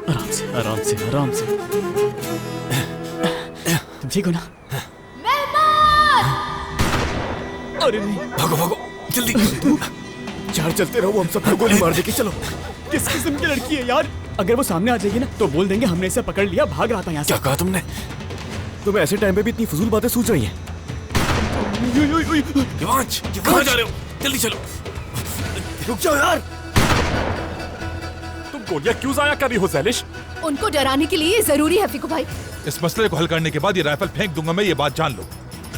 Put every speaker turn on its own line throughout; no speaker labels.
आराम से आराम से आराम से। तुम ठीक हो ना? अरे नहीं,
भागो भागो जल्दी।
यार चलते रहो, हम सबको गोली मार देगी। चलो। किस किस्म की लड़की है यार? अगर वो सामने आ जाएगी ना तो बोल देंगे हमने इसे पकड़ लिया, भाग रहा था यहाँ से।
क्या कहा तुमने?
तुम्हें ऐसे टाइम पे भी इतनी फजूल बातें सूझ रही हैं?
युवराज, कहाँ जा रहे हो? जल्दी चलो।
रुक जाओ यार।
तुम गोलियां क्यों जाया कर रही हो ज़ैलिश?
उनको डराने के लिए ये जरूरी है फीकू भाई।
इस मसले को हल करने के बाद ये राइफल फेंक दूंगा मैं, ये बात जान लो।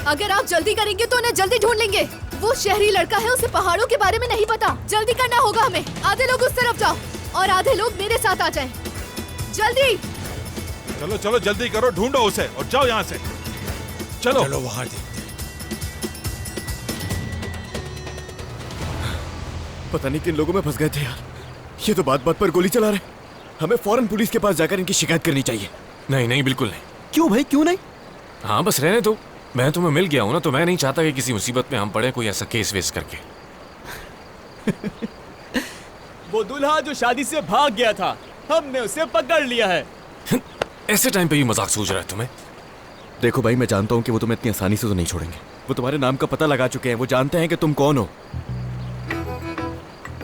अगर आप जल्दी करेंगे तो उन्हें जल्दी ढूंढ लेंगे। वो शहरी लड़का है, उसे पहाड़ों के बारे में नहीं पता। जल्दी करना होगा हमें। आधे लोग उस तरफ जाओ और आधे लोग मेरे साथ आ जाएं। जल्दी।
चलो चलो जल्दी करो, ढूंढो उसे और जाओ यहाँ से। चलो
चलो बाहर देखते।
पता नहीं किन लोगों में फंस गए थे यार। ये तो बात बात पर गोली चला रहे। हमें फौरन पुलिस के पास जाकर इनकी शिकायत करनी चाहिए।
नहीं नहीं बिल्कुल नहीं।
क्यों भाई, क्यों नहीं?
हाँ बस रहने दो। मैं तुम्हें मिल गया हूँ ना, तो मैं नहीं चाहता कि किसी मुसीबत में हम पड़े कोई ऐसा केस वेस करके।
वो दूल्हा जो शादी से भाग गया था, हमने उसे पकड़ लिया है।
ऐसे टाइम पे भी मजाक सूझ रहा है तुम्हें?
देखो भाई, मैं जानता हूँ कि वो तुम्हें इतनी आसानी से तो नहीं छोड़ेंगे। वो तुम्हारे नाम का पता लगा चुके हैं, वो जानते हैं कि तुम कौन हो।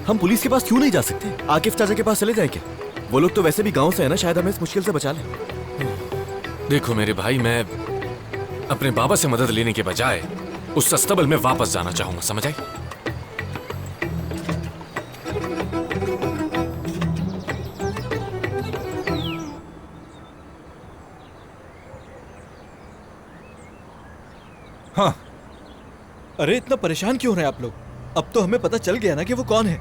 हम पुलिस के पास क्यों नहीं जा सकते? आकिफ चाचा के पास चले जाए क्या? वो लोग तो वैसे भी गांव से है ना, शायद हमें इस मुश्किल से बचा लें।
देखो मेरे भाई, मैं अपने बाबा से मदद लेने के बजाय उस अस्तबल में वापस जाना चाहूंगा, समझ आई?
हाँ।
अरे इतना परेशान क्यों हो रहे हैं आप लोग? अब तो हमें पता चल गया ना कि वो कौन है।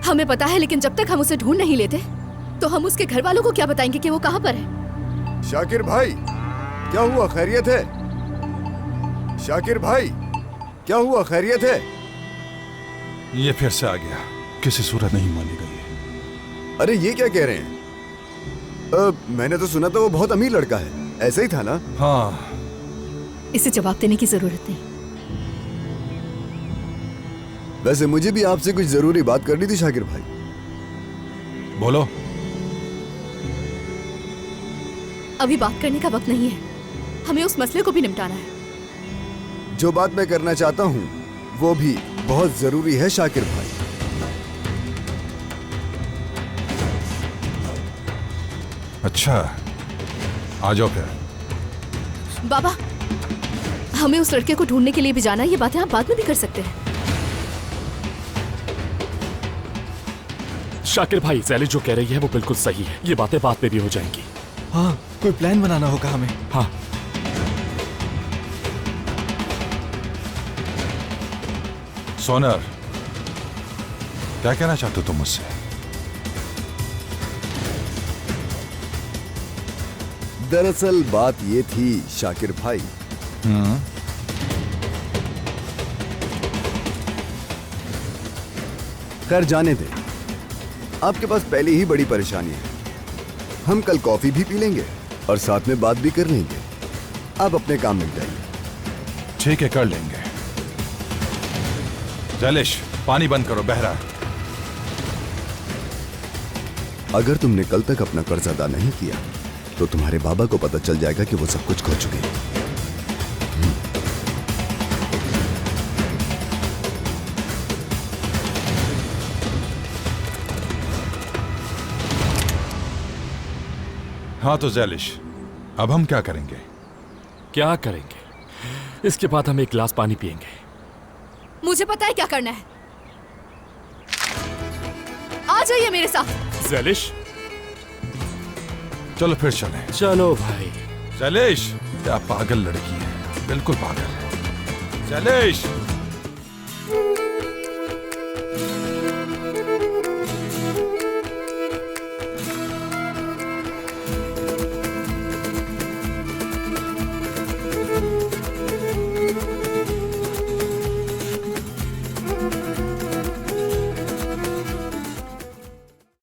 हमें पता है, लेकिन जब तक हम उसे ढूंढ नहीं लेते तो हम उसके घर वालों को क्या बताएंगे कि वो कहाँ पर है?
शाकिर भाई, क्या हुआ? खैरियत है? शाकिर भाई, क्या हुआ? खैरियत है?
ये फिर से आ गया। किसी सूरत नहीं मानी गई है।
अरे ये क्या कह रहे हैं? मैंने तो सुना था वो बहुत अमीर लड़का है, ऐसा ही था ना?
हाँ।
इसे जवाब देने की जरूरत नहीं।
वैसे मुझे भी आपसे कुछ जरूरी बात करनी थी शाकिर भाई।
बोलो।
अभी बात करने का वक्त नहीं है, हमें उस मसले को भी निपटाना है।
जो बात मैं करना चाहता हूँ वो भी बहुत जरूरी है शाकिर भाई।
अच्छा, आ जाओ फिर।
बाबा, हमें उस लड़के को ढूंढने के लिए भी जाना है। ये बातें आप बाद में भी कर सकते हैं।
शाकिर भाई, ज़ैलिश जो कह रही है वो बिल्कुल सही है। ये बातें बाद में भी हो जाएंगी।
हाँ, कोई प्लान बनाना होगा हमें।
हाँ। सोनर, क्या कहना चाहते हो तुम मुझसे?
दरअसल बात ये थी शाकिर भाई, खैर जाने दे। आपके पास पहले ही बड़ी परेशानी है। हम कल कॉफी भी पी लेंगे और साथ में बात भी कर लेंगे। आप अपने काम में जाइए।
ठीक है, कर लेंगे। ज़ैलिश, पानी बंद करो, बह रहा है।
अगर तुमने कल तक अपना कर्ज अदा नहीं किया तो तुम्हारे बाबा को पता चल जाएगा कि वो सब कुछ खो चुके हैं।
हाँ तो ज़ैलिश, अब हम क्या करेंगे?
क्या करेंगे? इसके बाद हम एक गिलास पानी पिएंगे।
मुझे पता है क्या करना है। आ जाइए मेरे साथ।
ज़ैलिश, चलो फिर चलें।
चलो भाई।
ज़ैलिश, क्या पागल लड़की है, बिल्कुल पागल है। ज़ैलिश।